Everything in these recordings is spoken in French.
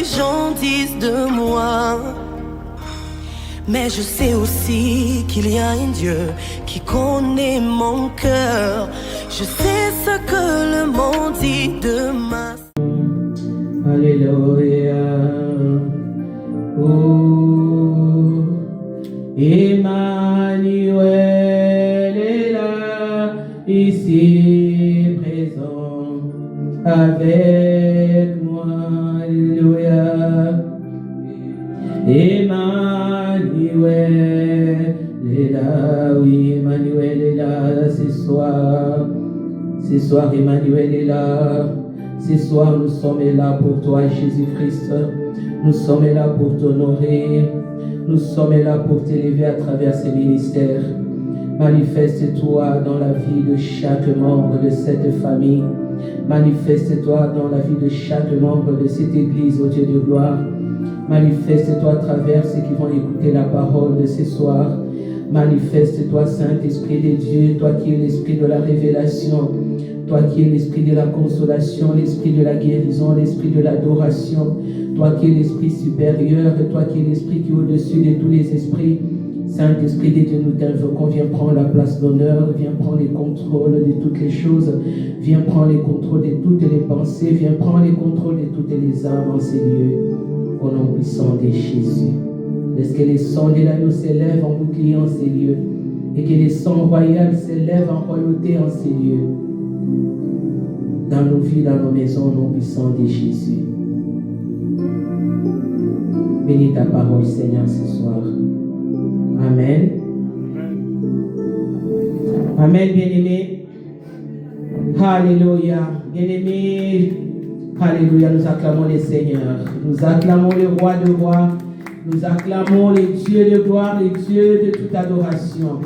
les gens disent de moi. Mais je sais aussi qu'il y a un Dieu qui connaît mon cœur. Je sais ce que le monde dit de ma... Alléluia. Oh, Emmanuel est là, ici présent avec moi. Alléluia. Emmanuel est là, oui, Emmanuel est là ce soir. Ce soir, Emmanuel est là. Ce soir, nous sommes là pour toi, Jésus-Christ. Nous sommes là pour t'honorer. Nous sommes là pour t'élever à travers ce ministère. Manifeste-toi dans la vie de chaque membre de cette famille. Manifeste-toi dans la vie de chaque membre de cette église, ô Dieu de gloire. Manifeste-toi à travers ceux qui vont écouter la parole de ce soir. Manifeste-toi, Saint-Esprit de Dieu, toi qui es l'esprit de la révélation, toi qui es l'esprit de la consolation, l'esprit de la guérison, l'esprit de l'adoration, toi qui es l'esprit supérieur, toi qui es l'esprit qui est au-dessus de tous les esprits. Saint-Esprit de Dieu, nous t'invoquons, viens prendre la place d'honneur, viens prendre le contrôle de toutes les choses, viens prendre le contrôle de toutes les pensées, viens prendre le contrôle de toutes les âmes en ces lieux. Au nom puissant de Jésus. Laisse que les sons de l'agneau s'élèvent en bouclier en ces lieux et que les sons royaux s'élèvent en royauté en ces lieux. Dans nos vies, dans nos maisons, au nom puissant de Jésus. Bénis ta parole, Seigneur, ce soir. Amen. Amen, bien-aimés. Alléluia. Bien-aimés. Alléluia, nous acclamons le Seigneur. Nous acclamons le roi de rois. Nous acclamons le Dieu de gloire, le Dieu de toute adoration.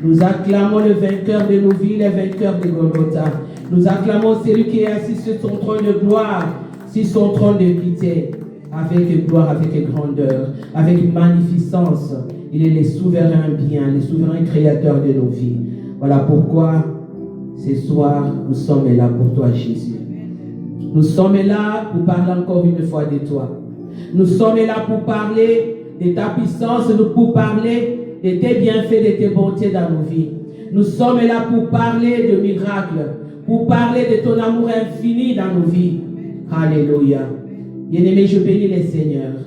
Nous acclamons le vainqueur de nos vies, le vainqueur de Golgotha. Nous acclamons celui qui est assis sur son trône de gloire, sur son trône de pitié, avec gloire, avec grandeur, avec magnificence. Il est le souverain bien, le souverain créateur de nos vies. Voilà pourquoi ce soir, nous sommes là pour toi, Jésus. Nous sommes là pour parler encore une fois de toi. Nous sommes là pour parler de ta puissance, pour parler de tes bienfaits, de tes bontés dans nos vies. Nous sommes là pour parler de miracles, pour parler de ton amour infini dans nos vies. Alléluia. Bien-aimé, je bénis les Seigneurs.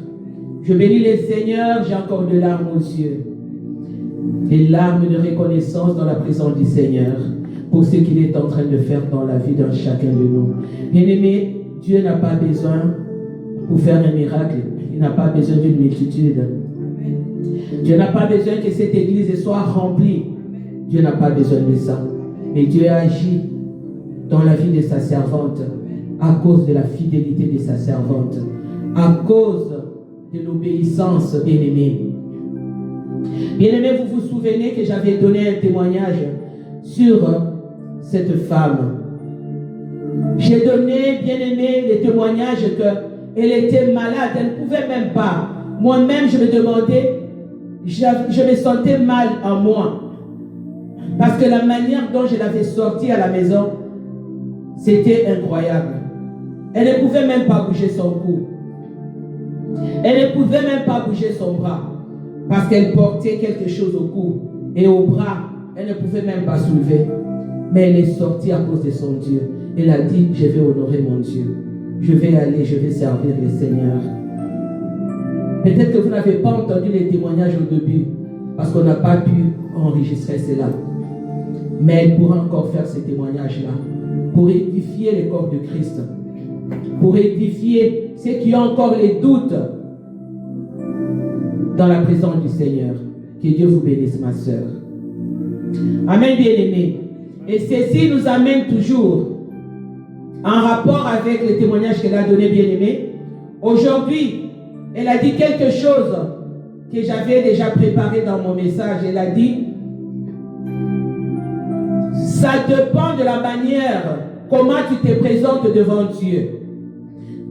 Je bénis les Seigneurs, j'ai encore de larmes aux yeux. Des larmes de reconnaissance dans la présence du Seigneur pour ce qu'il est en train de faire dans la vie de chacun de nous. Bien-aimé, Dieu n'a pas besoin pour faire un miracle. Il n'a pas besoin d'une multitude. Dieu n'a pas besoin que cette église soit remplie. Dieu n'a pas besoin de ça. Mais Dieu agit dans la vie de sa servante à cause de la fidélité de sa servante, à cause de l'obéissance, bien-aimée. Bien-aimé, vous vous souvenez que j'avais donné un témoignage sur cette femme. J'ai donné, bien-aimé, le témoignage qu'elle était malade, elle ne pouvait même pas. Moi-même, je me demandais, je me sentais mal en moi. Parce que la manière dont je l'avais sortie à la maison, c'était incroyable. Elle ne pouvait même pas bouger son cou. Elle ne pouvait même pas bouger son bras. Parce qu'elle portait quelque chose au cou. Et au bras, elle ne pouvait même pas soulever. Mais elle est sortie à cause de son Dieu. Elle a dit, je vais honorer mon Dieu. Je vais aller, je vais servir le Seigneur. Peut-être que vous n'avez pas entendu les témoignages au début. Parce qu'on n'a pas pu enregistrer cela. Mais elle pourra encore faire ces témoignages-là. Pour édifier le corps de Christ. Pour édifier ceux qui ont encore les doutes dans la présence du Seigneur. Que Dieu vous bénisse, ma sœur. Amen, bien-aimés. Et ceci nous amène toujours en rapport avec le témoignage qu'elle a donné, bien-aimé. Aujourd'hui, elle a dit quelque chose que j'avais déjà préparé dans mon message. Elle a dit, ça dépend de la manière comment tu te présentes devant Dieu.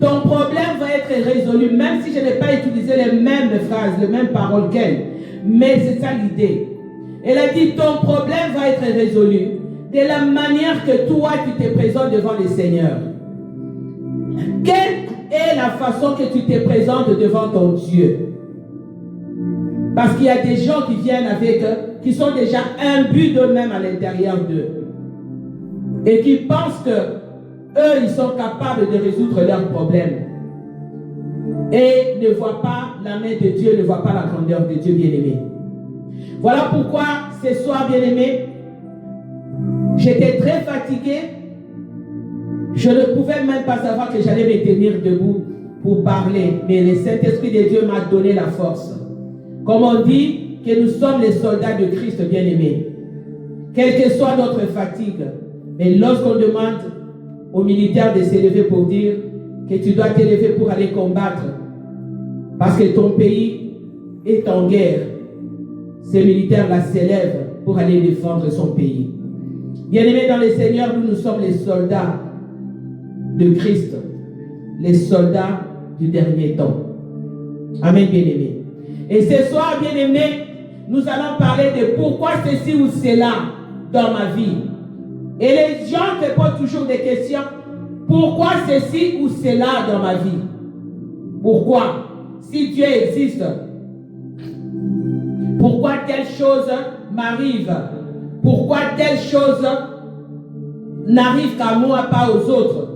Ton problème va être résolu, même si je n'ai pas utilisé les mêmes phrases, les mêmes paroles qu'elle. Mais c'est ça l'idée. Elle a dit, ton problème va être résolu de la manière que toi, tu te présentes devant le Seigneur. est la façon que tu te présentes devant ton Dieu. Parce qu'il y a des gens qui viennent avec eux, qui sont déjà imbus d'eux-mêmes à l'intérieur d'eux. Et qui pensent que eux, ils sont capables de résoudre leurs problèmes. Et ne voient pas la main de Dieu, ne voient pas la grandeur de Dieu, bien-aimé. Voilà pourquoi, ce soir, bien-aimé, j'étais très fatigué. Je ne pouvais même pas savoir que j'allais me tenir debout pour parler. Mais le Saint-Esprit de Dieu m'a donné la force. Comme on dit que nous sommes les soldats de Christ, bien-aimés. Quelle que soit notre fatigue. Mais lorsqu'on demande aux militaires de s'élever pour dire que tu dois t'élever pour aller combattre, parce que ton pays est en guerre, ces militaires-là s'élèvent pour aller défendre son pays. Bien-aimés dans le Seigneur, nous sommes les soldats de Christ, les soldats du dernier temps. Amen, bien-aimés. Et ce soir, bien-aimés, nous allons parler de pourquoi ceci ou cela dans ma vie. Et les gens te posent toujours des questions. Pourquoi ceci ou cela dans ma vie? Pourquoi? Si Dieu existe, pourquoi telle chose m'arrive? Pourquoi telle chose n'arrive qu'à moi, pas aux autres?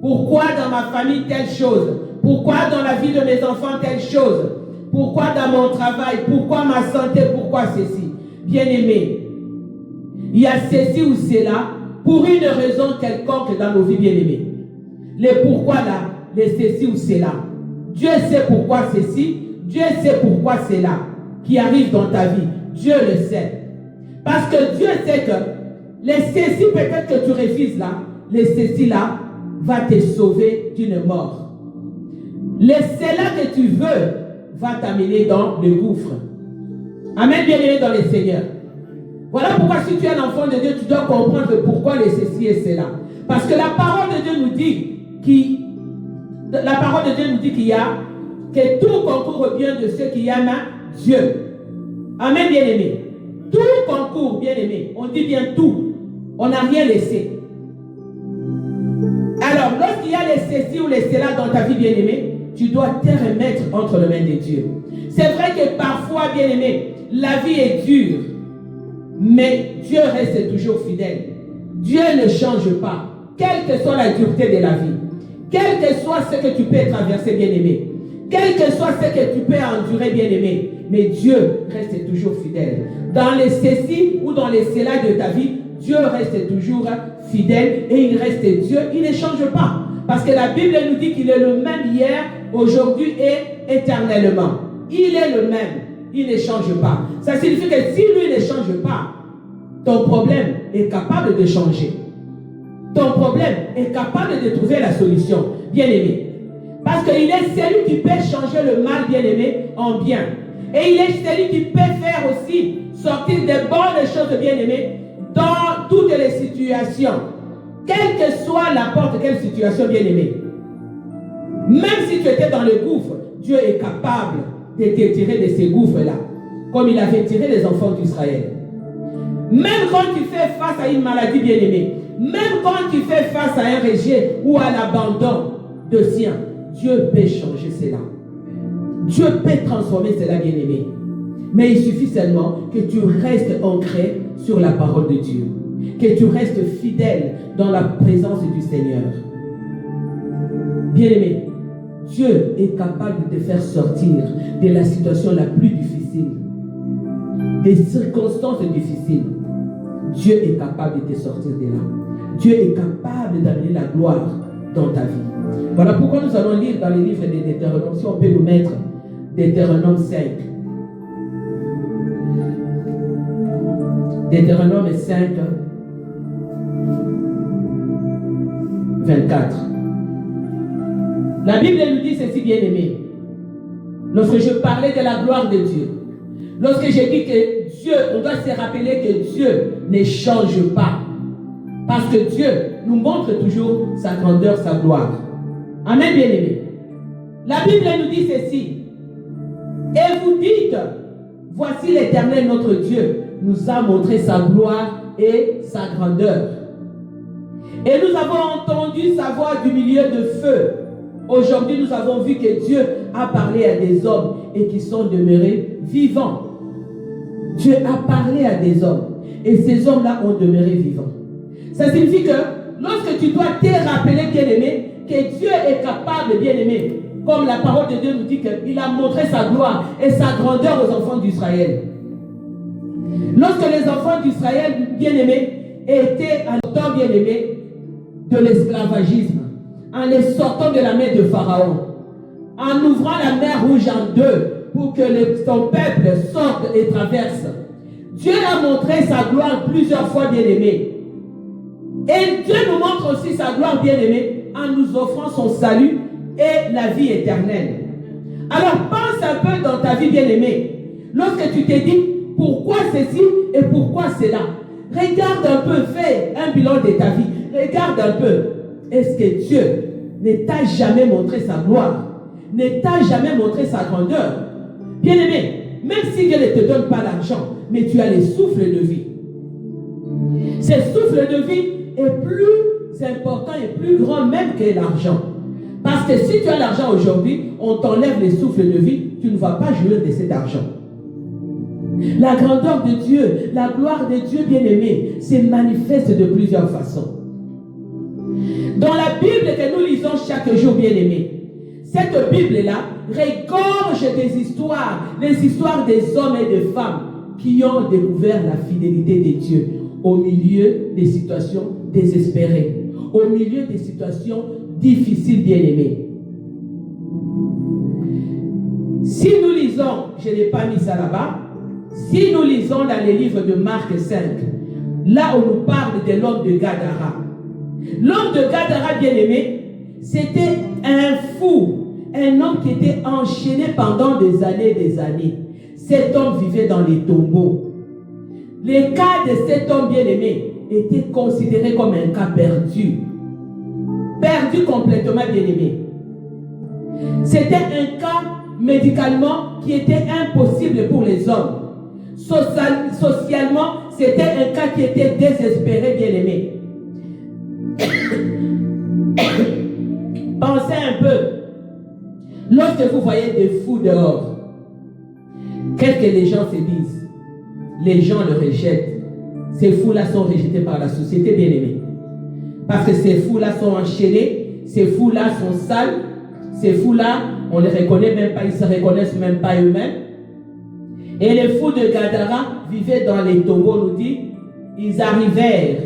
Pourquoi dans ma famille telle chose? Pourquoi dans la vie de mes enfants telle chose? Pourquoi dans mon travail? Pourquoi ma santé? Pourquoi ceci? Bien-aimés, il y a ceci ou cela pour une raison quelconque dans nos vies, bien-aimés. Les pourquoi là, les ceci ou cela. Dieu sait pourquoi ceci, Dieu sait pourquoi cela qui arrive dans ta vie. Dieu le sait. Parce que Dieu sait que les ceci peut-être que tu refuses là, les ceci là va te sauver d'une mort. Les cela que tu veux va t'amener dans le gouffre. Amen, bien-aimé dans le Seigneur. Voilà pourquoi si tu es un enfant de Dieu, tu dois comprendre pourquoi les ceci et cela. Parce que la parole de Dieu nous dit qu'il y a que tout concourt au bien de ceux qui aiment Dieu. Amen, bien-aimé. Tout concourt, bien-aimé. On dit bien tout. On n'a rien laissé. Alors, lorsqu'il y a les ceci ou les cela dans ta vie, bien-aimé, tu dois te remettre entre les mains de Dieu. C'est vrai que parfois, bien-aimé, la vie est dure. Mais Dieu reste toujours fidèle. Dieu ne change pas. Quelle que soit la dureté de la vie. Quel que soit ce que tu peux traverser, bien-aimé. Quel que soit ce que tu peux endurer, bien-aimé. Mais Dieu reste toujours fidèle. Dans les ceci ou dans les cela de ta vie, Dieu reste toujours fidèle et il reste Dieu. Il ne change pas. Parce que la Bible nous dit qu'il est le même hier, aujourd'hui et éternellement. Il est le même. Il ne change pas. Ça signifie que si lui ne change pas, ton problème est capable de changer. Ton problème est capable de trouver la solution, bien-aimé. Parce qu'il est celui qui peut changer le mal, bien-aimé, en bien. Et il est celui qui peut faire aussi sortir des bonnes choses, bien-aimé, dans toutes les situations. Quelle que soit n'importe quelle situation, bien-aimé. Même si tu étais dans le gouffre, Dieu est capable de te tirer de ces gouffres-là, comme il avait tiré les enfants d'Israël. Même quand tu fais face à une maladie, bien-aimée, même quand tu fais face à un rejet ou à l'abandon de sien, Dieu peut changer cela. Dieu peut transformer cela, bien-aimé. Mais il suffit seulement que tu restes ancré sur la parole de Dieu, que tu restes fidèle dans la présence du Seigneur. Bien-aimé, Dieu est capable de te faire sortir de la situation la plus difficile, des circonstances difficiles. Dieu est capable de te sortir de là. Dieu est capable d'amener la gloire dans ta vie. Voilà pourquoi nous allons lire dans les livres de Deutéronome. Si on peut nous mettre Deutéronome 5. Deutéronome 5, 24. La Bible nous dit ceci, bien-aimé. Lorsque je parlais de la gloire de Dieu, lorsque j'ai dit que Dieu, on doit se rappeler que Dieu ne change pas. Parce que Dieu nous montre toujours sa grandeur, sa gloire. Amen, bien-aimé. La Bible nous dit ceci. Et vous dites, voici l'Éternel notre Dieu nous a montré sa gloire et sa grandeur. Et nous avons entendu sa voix du milieu de feu. Aujourd'hui, nous avons vu que Dieu a parlé à des hommes et qui sont demeurés vivants. Dieu a parlé à des hommes et ces hommes-là ont demeuré vivants. Ça signifie que lorsque tu dois te rappeler, bien-aimé, que Dieu est capable, bien-aimé, comme la parole de Dieu nous dit qu'il a montré sa gloire et sa grandeur aux enfants d'Israël. Lorsque les enfants d'Israël, bien-aimés, étaient en temps, bien-aimés, de l'esclavagisme, en les sortant de la main de Pharaon, en ouvrant la mer Rouge en deux pour que son peuple sorte et traverse, Dieu a montré sa gloire plusieurs fois, bien-aimés. Et Dieu nous montre aussi sa gloire, bien-aimée, en nous offrant son salut et la vie éternelle. Alors pense un peu dans ta vie, bien-aimée. Lorsque tu t'es dit, pourquoi ceci et pourquoi cela? Regarde un peu, fais un bilan de ta vie. Regarde un peu. Est-ce que Dieu ne t'a jamais montré sa gloire? Ne t'a jamais montré sa grandeur? Bien-aimé, même si Dieu ne te donne pas l'argent, mais tu as les souffles de vie. Ces souffles de vie est plus important et plus grand même que l'argent. Parce que si tu as l'argent aujourd'hui, on t'enlève les souffles de vie, tu ne vas pas jouir de cet argent. La grandeur de Dieu, la gloire de Dieu bien-aimé, se manifeste de plusieurs façons. Dans la Bible que nous lisons chaque jour, bien-aimé, cette Bible-là regorge des histoires, les histoires des hommes et des femmes qui ont découvert la fidélité de Dieu au milieu des situations désespérées, au milieu des situations difficiles, bien-aimés. Si nous lisons, je n'ai pas mis ça là-bas, si nous lisons dans les livres de Marc 5, là où nous parle de l'homme de Gadara. L'homme de Gadara, bien-aimé, c'était un fou, un homme qui était enchaîné pendant des années. Cet homme vivait dans les tombeaux. Le cas de cet homme bien-aimé était considéré comme un cas perdu. Perdu complètement, bien-aimé. C'était un cas médicalement qui était impossible pour les hommes. Socialement, c'était un cas qui était désespéré, bien-aimé. Pensez un peu. Lorsque vous voyez des fous dehors, qu'est-ce que les gens se disent? Les gens le rejettent. Ces fous-là sont rejetés par la société, bien-aimée. Parce que ces fous-là sont enchaînés, ces fous-là sont sales, ces fous-là, on ne les reconnaît même pas, ils ne se reconnaissent même pas eux-mêmes. Et les fous de Gadara vivaient dans les tombeaux, nous dit, ils arrivèrent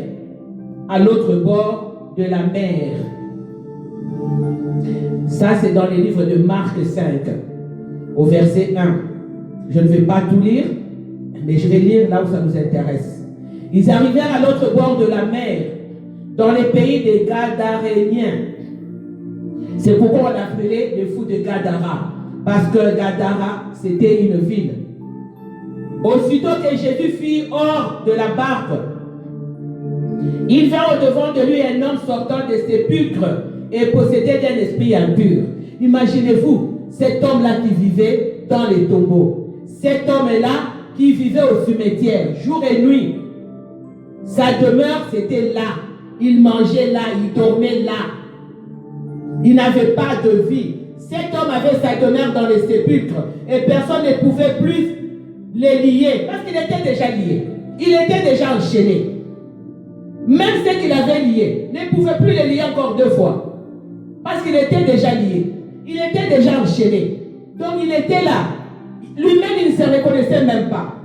à l'autre bord de la mer. Ça, c'est dans les livres de Marc 5, au verset 1. Je ne vais pas tout lire, mais je vais lire là où ça nous intéresse. Ils arrivèrent à l'autre bord de la mer, dans les pays des Gadaréniens. C'est pourquoi on appelait les fous de Gadara, parce que Gadara, c'était une ville. Aussitôt que Jésus fut hors de la barque, il vint au-devant de lui un homme sortant des sépulcres et possédé d'un esprit impur. Imaginez-vous, cet homme-là qui vivait dans les tombeaux. Cet homme-là qui vivait au cimetière, jour et nuit. Sa demeure, c'était là. Il mangeait là, il dormait là. Il n'avait pas de vie. Cet homme avait sa demeure dans les sépulcres et personne ne pouvait plus les lier parce qu'il était déjà lié. Il était déjà enchaîné. Même ceux qu'il avait liés ne pouvaient plus les lier encore deux fois parce qu'il était déjà lié. Il était déjà enchaîné. Donc il était là. Lui-même, il ne se reconnaissait même pas.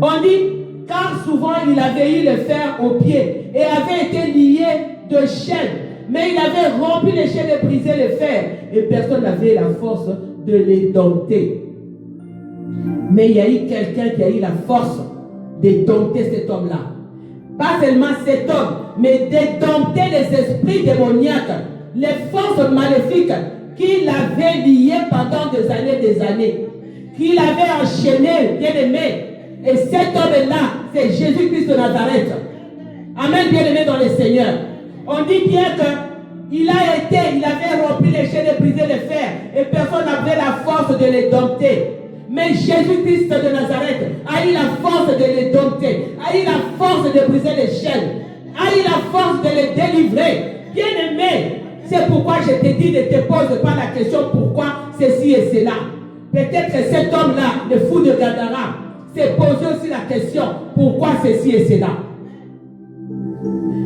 On dit, car souvent il avait eu le fer aux pieds et avait été lié de chaînes. Mais il avait rempli les chaînes et brisé le fer. Et personne n'avait la force de les dompter. Mais il y a eu quelqu'un qui a eu la force de dompter cet homme-là. Pas seulement cet homme, mais de dompter les esprits démoniaques, les forces maléfiques qu'il avait liées pendant des années, qu'il avait enchaîné, bien-aimé. Et cet homme-là, c'est Jésus-Christ de Nazareth. Amen, bien-aimé dans le Seigneur. On dit bien qu'il avait rempli les chaînes et brisé les fers, et personne n'avait la force de les dompter. Mais Jésus-Christ de Nazareth a eu la force de les dompter, a eu la force de briser les chaînes, a eu la force de les délivrer. Bien-aimé, C'est pourquoi je te dis, ne te pose pas la question pourquoi ceci et cela. Peut-être que cet homme-là, le fou de Gadara, s'est posé aussi la question pourquoi ceci et cela.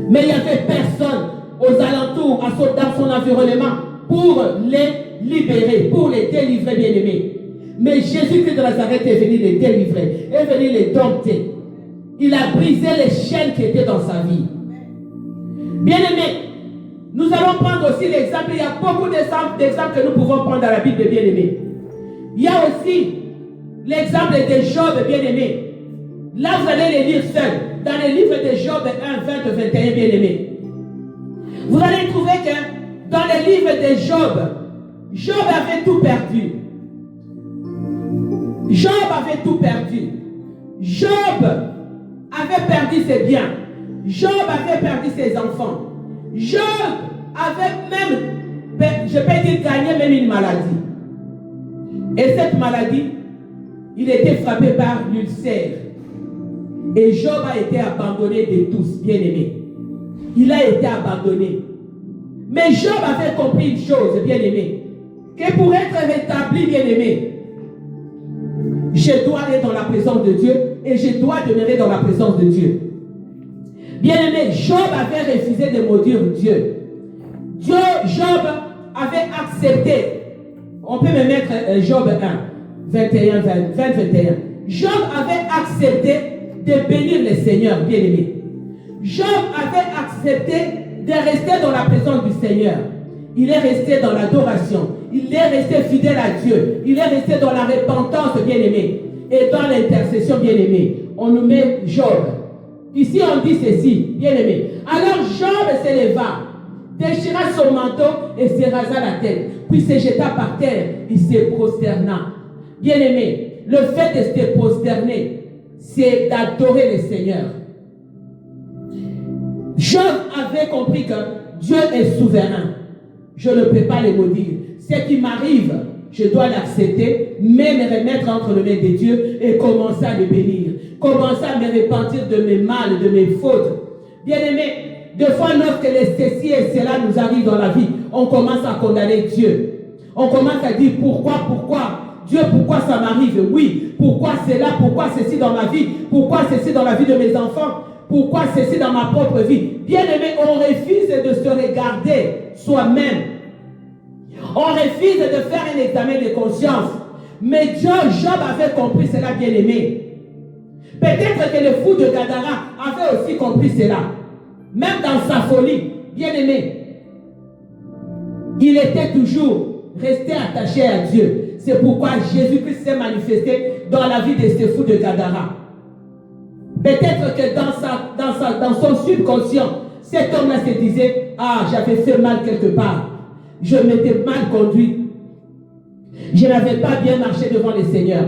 Mais il n'y avait personne aux alentours, dans son environnement, pour les libérer, pour les délivrer, bien-aimés. Mais Jésus-Christ de Nazareth est venu les délivrer, est venu les dompter. Il a brisé les chaînes qui étaient dans sa vie. Bien-aimés, nous allons prendre aussi l'exemple. Il y a beaucoup d'exemples que nous pouvons prendre dans la Bible, bien-aimés. Il y a aussi l'exemple de Job, bien-aimé. Là, vous allez les lire seuls. Dans le livre de Job 1, 20, 21, bien-aimé. Vous allez trouver que dans le livre de Job, Job avait tout perdu. Job avait tout perdu. Job avait perdu ses biens. Job avait perdu ses enfants. Job avait même, je peux dire, gagné même une maladie. Et cette maladie, il était frappé par l'ulcère. Et Job a été abandonné de tous, bien-aimé. Il a été abandonné. Mais Job avait compris une chose, bien-aimé, que pour être rétabli, bien-aimé, je dois aller dans la présence de Dieu et je dois demeurer dans la présence de Dieu. Bien-aimé, Job avait refusé de maudire Dieu. Job avait accepté. On peut me mettre Job 1, 21, 20, 21. Job avait accepté de bénir le Seigneur, bien-aimé. Job avait accepté de rester dans la présence du Seigneur. Il est resté dans l'adoration. Il est resté fidèle à Dieu. Il est resté dans la repentance, bien-aimé. Et dans l'intercession, bien-aimé. On nous met Job. Ici, on dit ceci, bien-aimé. Alors Job se leva, déchira son manteau et se rasa la tête. Puis se jeta par terre. Il se prosterna. Bien-aimé, le fait de se prosterner, c'est d'adorer le Seigneur. Job avait compris que Dieu est souverain. Je ne peux pas le maudire. Ce qui m'arrive, je dois l'accepter, mais me remettre entre les mains de Dieu et commencer à le bénir. Commencer à me repentir de mes mal, de mes fautes. Bien-aimé, des fois, lorsque ceci et cela nous arrive dans la vie, on commence à condamner Dieu. On commence à dire pourquoi Dieu, pourquoi ça m'arrive? Oui, pourquoi cela, pourquoi ceci dans ma vie? Pourquoi ceci dans la vie de mes enfants? Pourquoi ceci dans ma propre vie? Bien-aimé, on refuse de se regarder soi-même. On refuse de faire un examen de conscience. Mais Job avait compris cela, bien-aimé. Peut-être que le fou de Gadara avait aussi compris cela. Même dans sa folie, bien-aimé, il était toujours resté attaché à Dieu. C'est pourquoi Jésus-Christ s'est manifesté dans la vie de ce fou de Gadara. Peut-être que dans son subconscient, cet homme-là se disait, ah, j'avais fait mal quelque part. Je m'étais mal conduit. Je n'avais pas bien marché devant le Seigneur.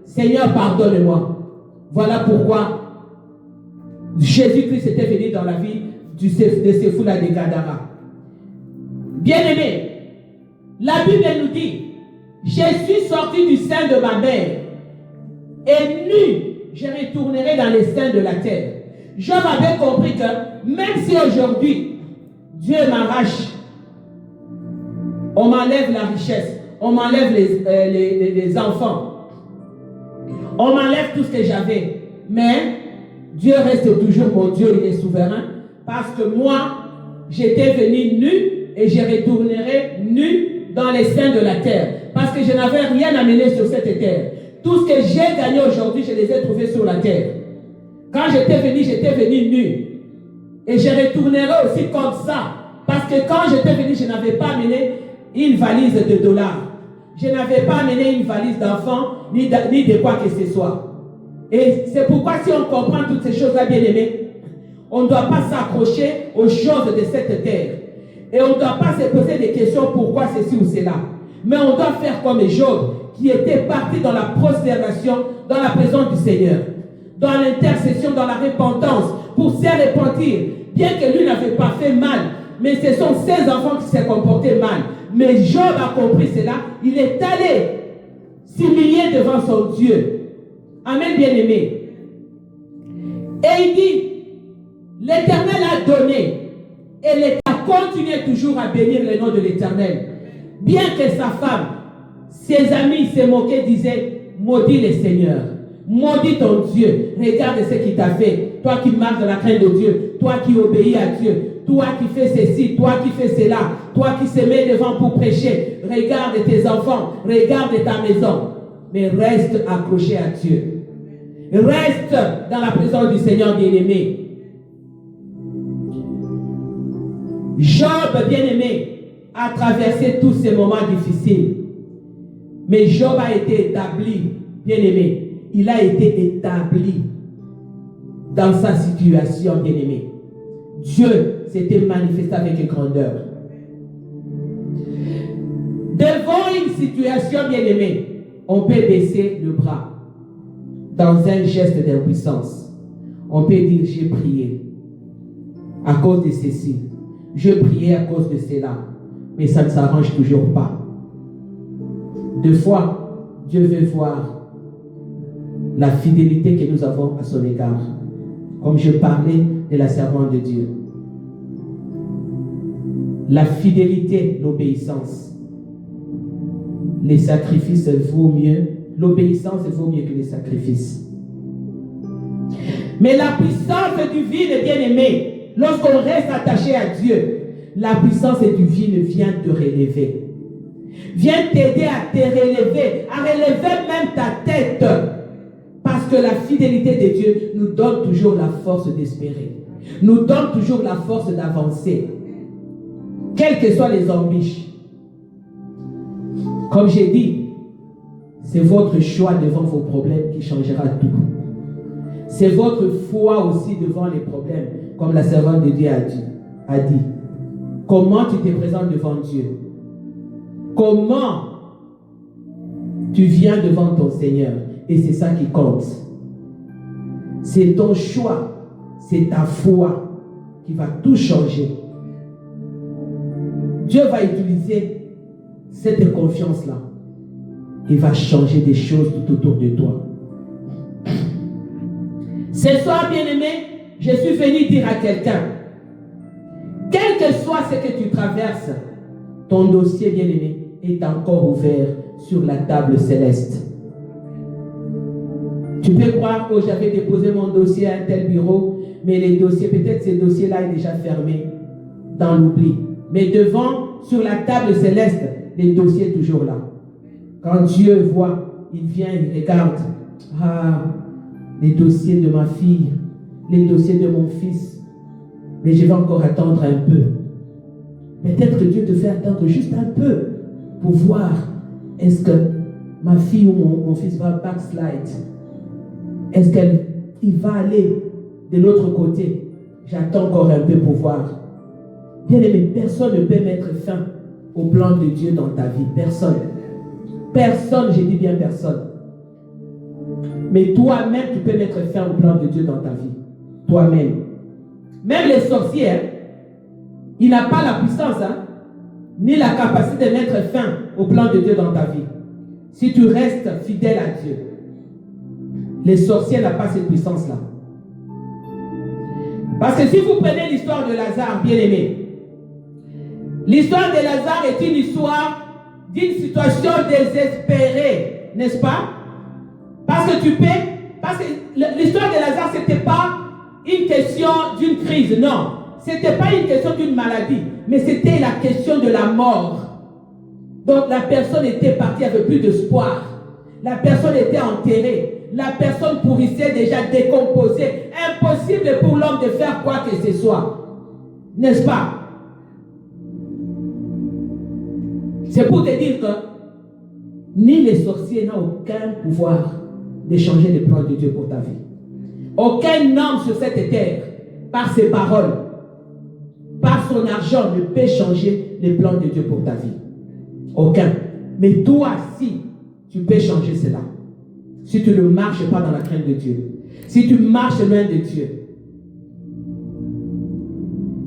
Seigneur, pardonne-moi. Voilà pourquoi Jésus-Christ était venu dans la vie de ce fou-là de Gadara. Bien-aimé, la Bible nous dit, je suis sorti du sein de ma mère et nu, je retournerai dans les seins de la terre. Job avait compris que même si aujourd'hui Dieu m'arrache, on m'enlève la richesse, on m'enlève les enfants, on m'enlève tout ce que j'avais, mais Dieu reste toujours mon Dieu, il est souverain, parce que moi, j'étais venu nu et je retournerai nu dans les seins de la terre, parce que je n'avais rien amené sur cette terre. Tout ce que j'ai gagné aujourd'hui, je les ai trouvés sur la terre. Quand j'étais venu nu. Et je retournerai aussi comme ça. Parce que quand j'étais venu, je n'avais pas amené une valise de dollars. Je n'avais pas amené une valise d'enfants, ni de quoi que ce soit. Et c'est pourquoi si on comprend toutes ces choses-là, bien aimés, on ne doit pas s'accrocher aux choses de cette terre. Et on ne doit pas se poser des questions pourquoi ceci ou cela. Mais on doit faire comme Job, qui était parti dans la prosternation, dans la présence du Seigneur, dans l'intercession, dans la repentance, pour se repentir, bien que lui n'avait pas fait mal, mais ce sont ses enfants qui se comportaient mal. Mais Job a compris cela, il est allé s'humilier devant son Dieu. Amen, bien-aimé. Et il dit, l'Éternel a donné, et l'État continuait toujours à bénir le nom de l'Éternel. Bien que sa femme, ses amis se moquaient, disaient, maudit le Seigneur, maudit ton Dieu, regarde ce qu'il t'a fait, toi qui marches dans la crainte de Dieu, toi qui obéis à Dieu, toi qui fais ceci, toi qui fais cela, toi qui se mets devant pour prêcher, regarde tes enfants, regarde ta maison, mais reste accroché à Dieu. Reste dans la présence du Seigneur bien-aimé. Job, bien-aimé, a traversé tous ces moments difficiles. Mais Job a été établi, bien-aimé. Il a été établi dans sa situation, bien-aimé. Dieu s'était manifesté avec grandeur. Devant une situation, bien-aimé, on peut baisser le bras dans un geste d'impuissance. On peut dire, j'ai prié à cause de ceci. Je priais à cause de cela. Mais ça ne s'arrange toujours pas. Deux fois, Dieu veut voir la fidélité que nous avons à son égard. Comme je parlais de la servante de Dieu. La fidélité, l'obéissance. Les sacrifices vaut mieux. L'obéissance vaut mieux que les sacrifices. Mais la puissance divine, bien-aimée, lorsqu'on reste attaché à Dieu, la puissance divine vient te relever. Vient t'aider à te relever, à relever même ta tête. Parce que la fidélité de Dieu nous donne toujours la force d'espérer. Nous donne toujours la force d'avancer. Quelles que soient les embûches. Comme j'ai dit, c'est votre choix devant vos problèmes qui changera tout. C'est votre foi aussi devant les problèmes, comme la servante de Dieu a dit. Comment tu te présentes devant Dieu? Comment tu viens devant ton Seigneur? Et c'est ça qui compte. C'est ton choix, c'est ta foi qui va tout changer. Dieu va utiliser cette confiance-là. Il va changer des choses tout autour de toi. Ce soir, bien-aimé, je suis venu dire à quelqu'un, quel que soit ce que tu traverses, ton dossier, bien-aimé, est encore ouvert sur la table céleste. Tu peux croire que j'avais déposé mon dossier à un tel bureau, mais les dossiers, peut-être ces dossiers-là est déjà fermé dans l'oubli. Mais devant, sur la table céleste, les dossiers toujours là. Quand Dieu voit, il vient, il regarde. Ah, les dossiers de ma fille, les dossiers de mon fils. Mais je vais encore attendre un peu. Peut-être que Dieu te fait attendre juste un peu pour voir est-ce que ma fille ou mon fils va backslide. Est-ce qu'il va aller de l'autre côté? J'attends encore un peu pour voir. Bien aimé, personne ne peut mettre fin au plan de Dieu dans ta vie. Personne. Personne, j'ai dit bien personne. Mais toi-même, tu peux mettre fin au plan de Dieu dans ta vie. Toi-même. Même les sorciers, ils n'ont pas la puissance, ni la capacité de mettre fin au plan de Dieu dans ta vie. Si tu restes fidèle à Dieu. Les sorciers n'ont pas cette puissance-là. Parce que si vous prenez l'histoire de Lazare, bien aimé, l'histoire de Lazare est une histoire d'une situation désespérée, n'est-ce pas? Parce que l'histoire de Lazare, ce n'était pas une question d'une crise, non. Ce n'était pas une question d'une maladie, mais c'était la question de la mort. Donc la personne était partie avec plus d'espoir. La personne était enterrée. La personne pourrissait déjà, décomposée. Impossible pour l'homme de faire quoi que ce soit. N'est-ce pas? C'est pour te dire que ni les sorciers n'ont aucun pouvoir de changer les plans de Dieu pour ta vie. Aucun homme sur cette terre, par ses paroles, par son argent, ne peut changer les plans de Dieu pour ta vie. Aucun. Mais toi, si tu peux changer cela, si tu ne marches pas dans la crainte de Dieu, si tu marches loin de Dieu.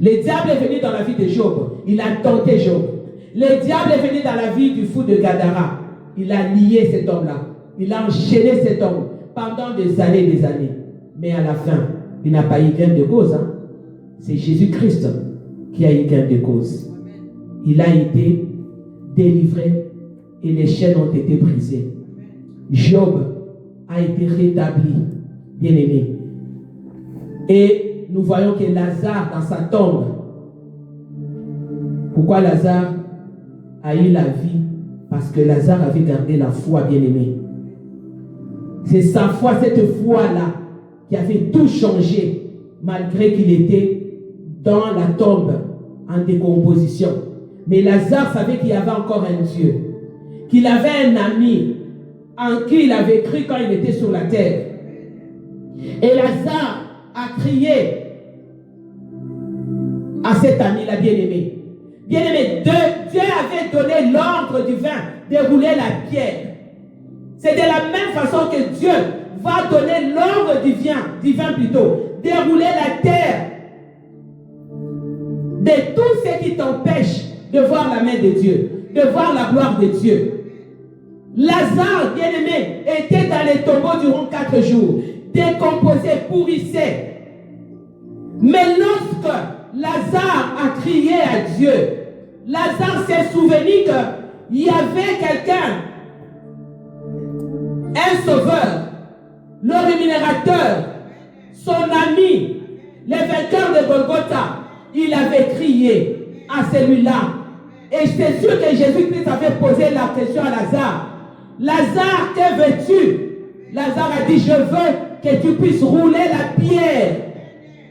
Le diable est venu dans la vie de Job, il a tenté Job. Le diable est venu dans la vie du fou de Gadara, il a lié cet homme-là, il a enchaîné cet homme pendant des années. Mais à la fin, il n'a pas eu gain de cause. C'est Jésus-Christ qui a eu gain de cause. Il a été délivré et les chaînes ont été brisées. Job a été rétabli, bien-aimé. Et nous voyons que Lazare, dans sa tombe, pourquoi Lazare a eu la vie? Parce que Lazare avait gardé la foi, bien-aimé. C'est sa foi, cette foi-là, qui avait tout changé, malgré qu'il était dans la tombe, en décomposition. Mais Lazare savait qu'il y avait encore un Dieu, qu'il avait un ami en qui il avait cru quand il était sur la terre. Et Lazare a crié à cet ami-là, bien-aimé. Bien-aimé, Dieu avait donné l'ordre divin de rouler la pierre. C'est de la même façon que Dieu va donner l'ordre divin plutôt, de rouler la terre de tout ce qui t'empêche de voir la main de Dieu, de voir la gloire de Dieu. Lazare, bien-aimé, était dans les tombeaux durant 4 jours, décomposé, pourrissait. Mais lorsque Lazare a crié à Dieu, Lazare s'est souvenu qu'il y avait quelqu'un, un sauveur, le rémunérateur, son ami, le vainqueur de Golgotha. Il avait crié à celui-là. Et j'étais sûr que Jésus-Christ avait posé la question à Lazare. Lazare, que veux-tu? Lazare a dit, je veux que tu puisses rouler la pierre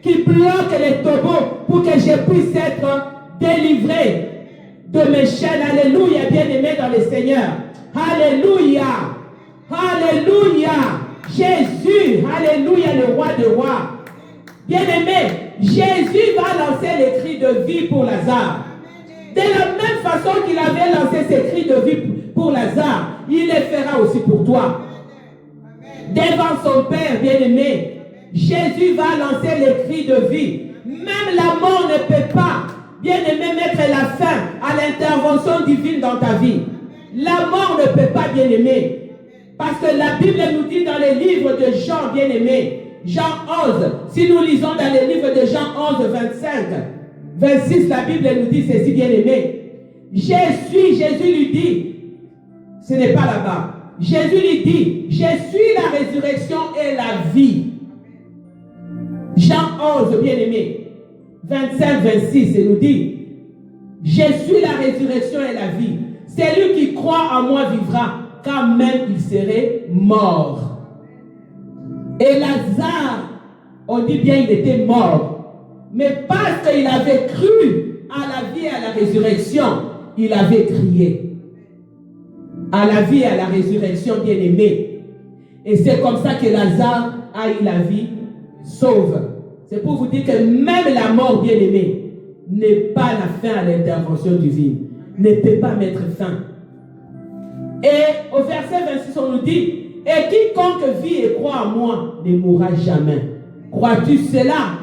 qui bloque les tombeaux pour que je puisse être délivré de mes chaînes. Alléluia, bien-aimé dans le Seigneur. Alléluia. Alléluia. Jésus, alléluia, le roi de rois. Bien-aimé, Jésus va lancer les cris de vie pour Lazare. De la même façon qu'il avait lancé ses cris de vie pour Lazare, il les fera aussi pour toi. Devant son Père bien-aimé, Jésus va lancer les cris de vie. Même la mort ne peut pas, bien-aimé, mettre la fin à l'intervention divine dans ta vie. La mort ne peut pas, bien-aimé. Parce que la Bible nous dit dans les livres de Jean, bien-aimé, Jean 11, si nous lisons dans les livres de Jean 11, 25, 26, la Bible nous dit ceci, bien-aimé. Jésus lui dit, ce n'est pas là-bas. Jésus lui dit, je suis la résurrection et la vie. Jean 11, bien-aimé, 25, 26, il nous dit, je suis la résurrection et la vie. Celui qui croit en moi vivra, quand même il serait mort. Et Lazare, on dit bien il était mort. Mais parce qu'il avait cru à la vie et à la résurrection, il avait crié. À la vie et à la résurrection, bien-aimé. Et c'est comme ça que Lazare a eu la vie sauve. C'est pour vous dire que même la mort, bien-aimé, n'est pas la fin à l'intervention divine. Ne peut pas mettre fin. Et au verset 26, on nous dit, et quiconque vit et croit en moi ne mourra jamais. Crois-tu cela?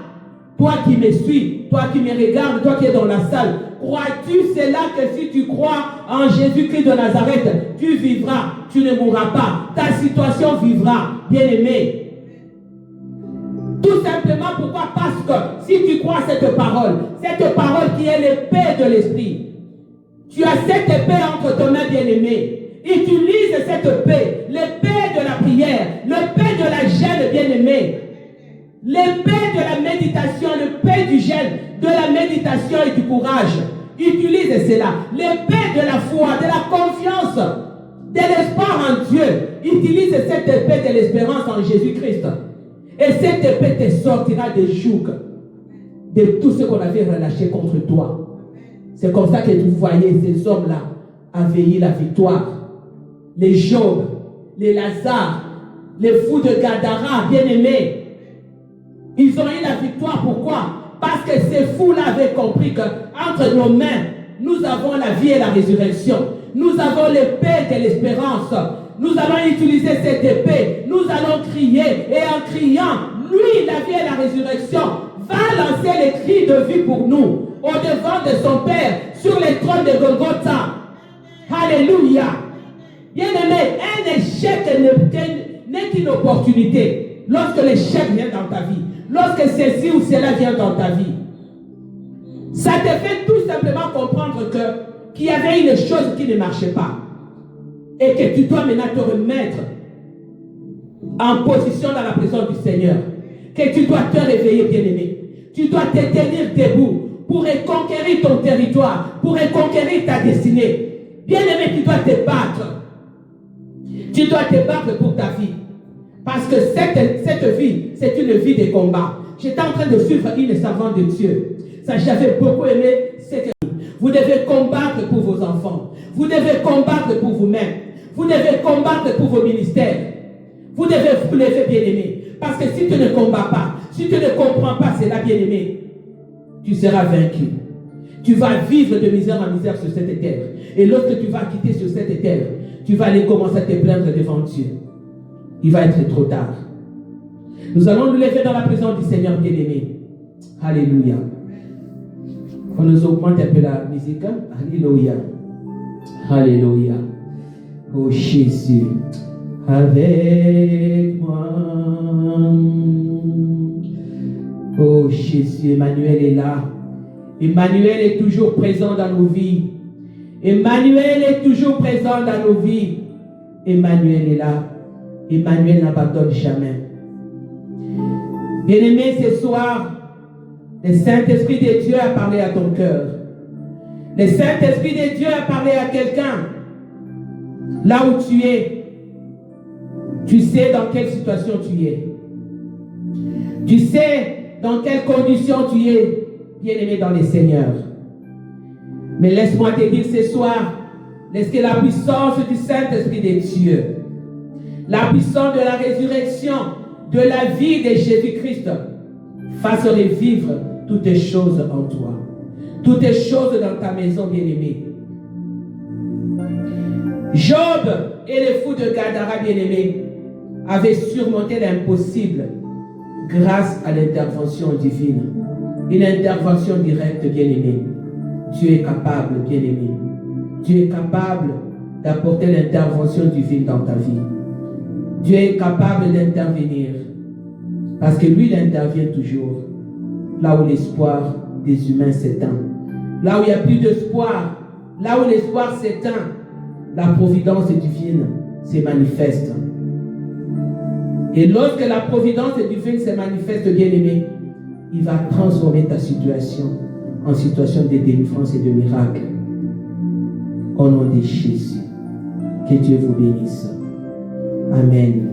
Toi qui me suis, toi qui me regardes, toi qui es dans la salle, crois-tu cela que si tu crois en Jésus-Christ de Nazareth, tu vivras, tu ne mourras pas, ta situation vivra, bien-aimé. Tout simplement pourquoi? Parce que si tu crois cette parole qui est l'épée de l'esprit, tu as cette épée entre tes mains, bien-aimé. Utilise cette épée, l'épée de la prière, l'épée de la gêne, bien-aimé. L'épée de la méditation, l'épée du gêne, de la méditation et du courage. Utilise cela. L'épée de la foi, de la confiance, de l'espoir en Dieu. Utilise cette épée de l'espérance en Jésus-Christ. Et cette épée te sortira des jougs de tout ce qu'on avait relâché contre toi. C'est comme ça que vous voyez ces hommes-là avaient eu la victoire. Les Job, les Lazare, les fous de Gadara, bien-aimés. Ils ont eu la victoire. Pourquoi? Parce que ces fous-là avaient compris qu'entre nos mains, nous avons la vie et la résurrection. Nous avons l'épée de l'espérance. Nous allons utiliser cette épée. Nous allons crier. Et en criant, lui, la vie et la résurrection, va lancer les cris de vie pour nous. Au devant de son Père, sur les trônes de Golgotha. Alléluia. Bien-aimé, un échec n'est qu'une opportunité. Lorsque l'échec vient dans ta vie, lorsque ceci ou cela vient dans ta vie, Ça te fait tout simplement comprendre qu'il y avait une chose qui ne marchait pas. Et que tu dois maintenant te remettre en position dans la présence du Seigneur. Que tu dois te réveiller, bien-aimé. Tu dois te tenir debout pour reconquérir ton territoire, pour reconquérir ta destinée. Bien-aimé, tu dois te battre. Tu dois te battre pour ta vie. Parce que cette vie, c'est une vie de combat. J'étais en train de suivre une servante de Dieu. Ça, j'avais beaucoup aimé cette vie. Vous devez combattre pour vos enfants. Vous devez combattre pour vous-même. Vous devez combattre pour vos ministères. Vous devez vous lever, bien-aimé. Parce que si tu ne combats pas, si tu ne comprends pas cela, bien-aimé, tu seras vaincu. Tu vas vivre de misère en misère sur cette terre. Et lorsque tu vas quitter sur cette terre, tu vas aller commencer à te plaindre devant Dieu. Il va être trop tard. Nous allons nous lever dans la présence du Seigneur bien-aimé. Alléluia. On nous augmente un peu la musique. Alléluia. Alléluia. Oh Jésus, avec moi. Oh Jésus, Emmanuel est là. Emmanuel est toujours présent dans nos vies. Emmanuel est toujours présent dans nos vies. Emmanuel est là. Emmanuel n'abandonne jamais. Bien-aimé, ce soir, le Saint-Esprit de Dieu a parlé à ton cœur. Le Saint-Esprit de Dieu a parlé à quelqu'un. Là où tu es, tu sais dans quelle situation tu es. Tu sais dans quelles conditions tu es, bien-aimé dans le Seigneur. Mais laisse-moi te dire ce soir, laisse que la puissance du Saint-Esprit de Dieu, la puissance de la résurrection, de la vie de Jésus-Christ, fasse revivre toutes les choses en toi. Toutes les choses dans ta maison, bien-aimée. Job et les fous de Gadara, bien-aimés, avaient surmonté l'impossible grâce à l'intervention divine. Une intervention directe, bien-aimé. Tu es capable, bien-aimé. Tu es capable d'apporter l'intervention divine dans ta vie. Tu es capable d'intervenir. Parce que lui, il intervient toujours. Là où l'espoir des humains s'éteint. Là où il n'y a plus d'espoir. Là où l'espoir s'éteint. La providence divine se manifeste. Et lorsque la providence divine se manifeste, bien-aimé, il va transformer ta situation en situation de délivrance et de miracle. Au nom de Jésus. Que Dieu vous bénisse. Amen.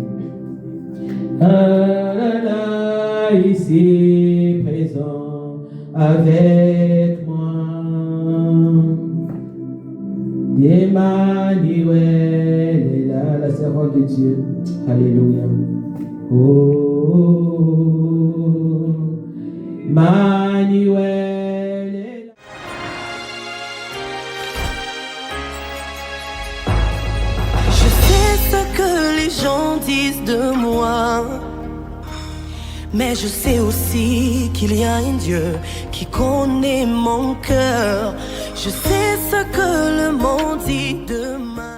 Ici présent avec moi. Emmanuel est là, la servante de Dieu. Alléluia. Oh, Emmanuel est là. Je sais ce que les gens disent de moi, mais je sais aussi qu'il y a un Dieu qui connaît mon cœur. Je sais ce que le monde dit de moi.